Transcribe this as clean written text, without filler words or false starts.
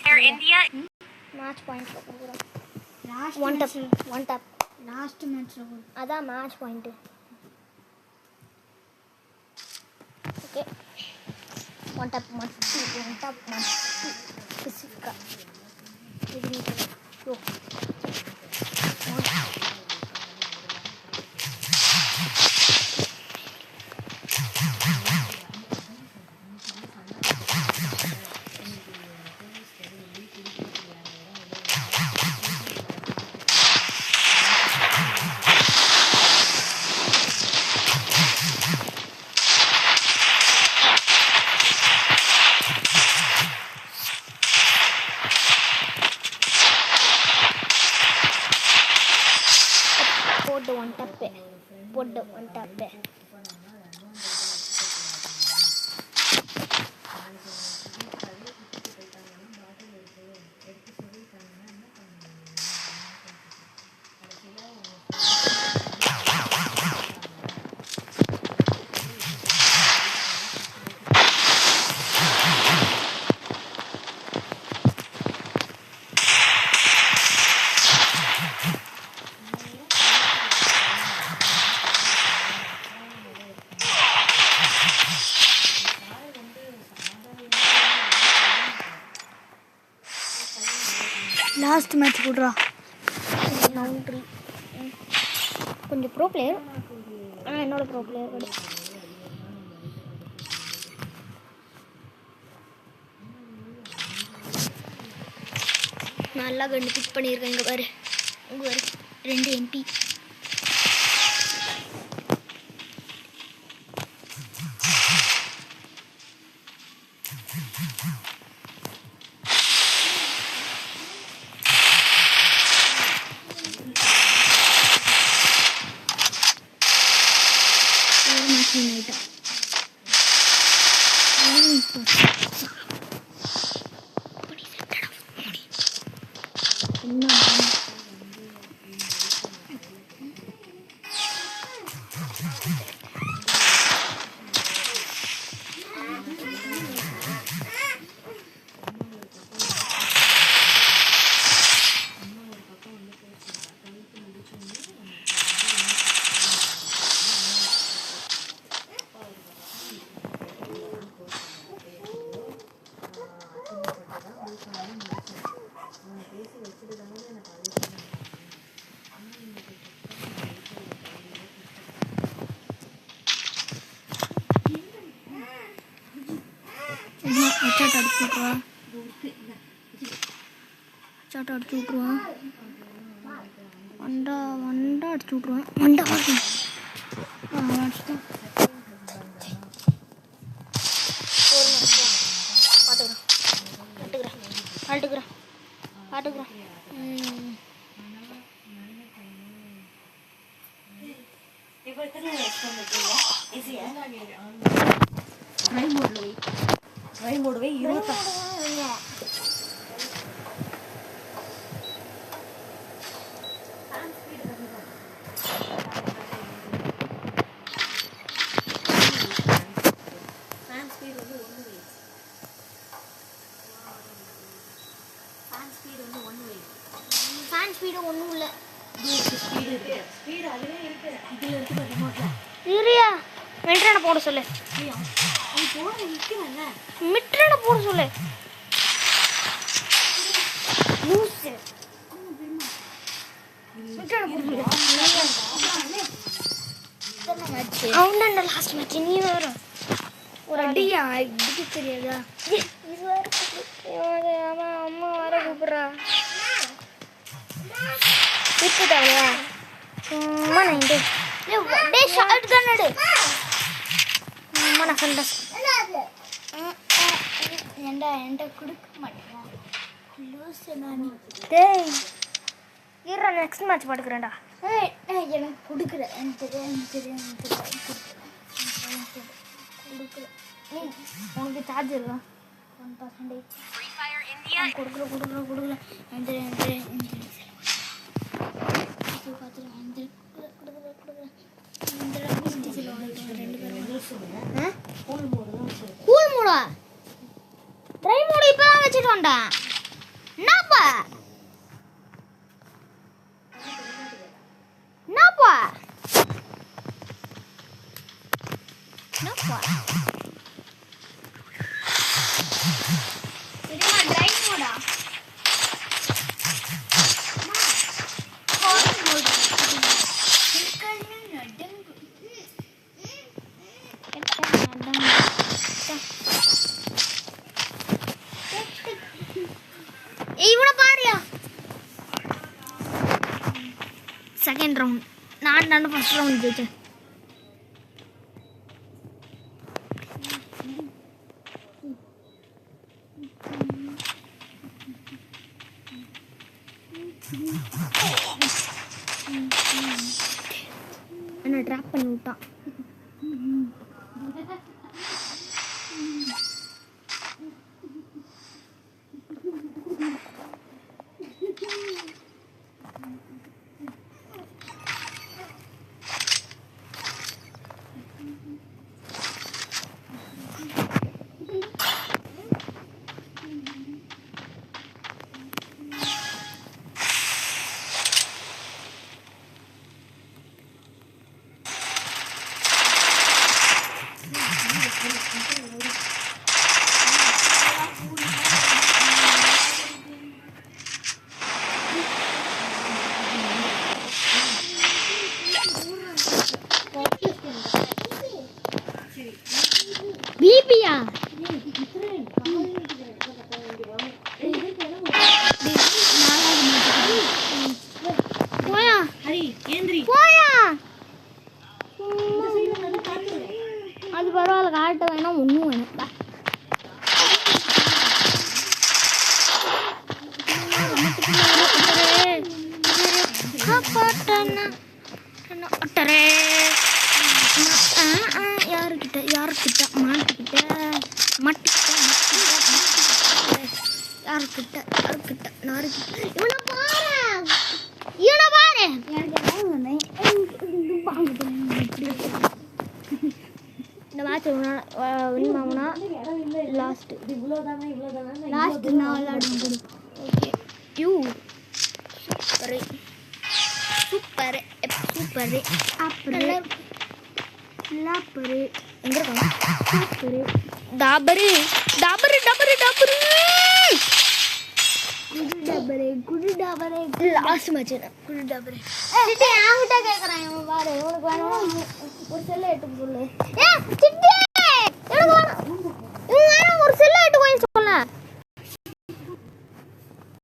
India match point last one tap last match adha match point okay one tap physical go put the one tap last match போடுறா நவுண்ட்ரி கொஞ்சம் bro player ஆனால் என்னோட bro player கூட நல்லா கண்டு big பண்ணியிருக்கேன் இங்கே பாரு 2 MP சாட்டை அடிச்சு விட்ருவான் வண்டா அடிச்சு விட்ருவேன் வண்டா அடிச்சுட்டேன் பாட்டுக்கிறேன் ட்ரை மோடுவே 20 ஃபேன் ஸ்பீடு ஒன்றும் இல்லை ஸ்பீடு அதுவே இருக்கு இதில் இருக்கு பார்த்தீங்களா சரியா மிட்ரனை போட சொல்லு மிட்ரனை போட சொல்லு அவன் லாஸ்ட் மேட்ச் நீ வேற ஒரு அடியா இதுக்கு தெரியாதா இது வேற அம்மா வர கூப்பிட்றா இப்போதாங்களா சும்மா நைண்டு டே ஷார்ட் கன் எடு அம்மா நான் சொல்ல என்கிட்ட கொடுக்க மாட்டேன் லூசு நானி டேய் இருடா நெக்ஸ்ட் மேட்ச் படுக்கிறேன்டா எனக்கு கொடுக்குறேன் எனக்கு தெரியும் கொடுக்குறேன் உனக்கு சார்ஜ் இருக்கா 1% கொடுக்குறேன் கூல் மூடா ட்ரை மூடு இப்பதான் வச்சுட்டு வந்தேன் என்னப்பா என்னப்பா என்னப்பா இதுமா டிரைவ் மோடா இவனை பாரியா செகண்ட் ரவுண்ட் நான் ஃபர்ஸ்ட் ரவுண்ட் ஜெயிச்சேன் என்ன ட்ராப் பண்ணி விட்டான் பிபியா போயா ஹரி ஏந்திரி போயா அது பரவாயில்ல காட்ட வேணாம் ஒன்றும் வேணாம் யாருக்கிட்ட இவனை பாரு இந்த மேட்ச் வின் ஆகுனா லாஸ்ட் லாஸ்ட் நான் விளையாடுவேன் ஓகே யூ சூப்பர் சூப்பர் அப்புறம் லாப்பரு எங்க இருக்காங்க சூப்பர் டாபரு டாபரு டாபரு டாபரு குடு டாபரு லாஸ்ட் மேட்ச் குடு டாபரு சிட்டி ஆங்கிட்ட கேக்குறான் இவன் பாரு இவனுக்கு வேணும் ஒரு செல்ல எடுத்து சொல்லு ஏ சிட்டி எனக்கு வேணும்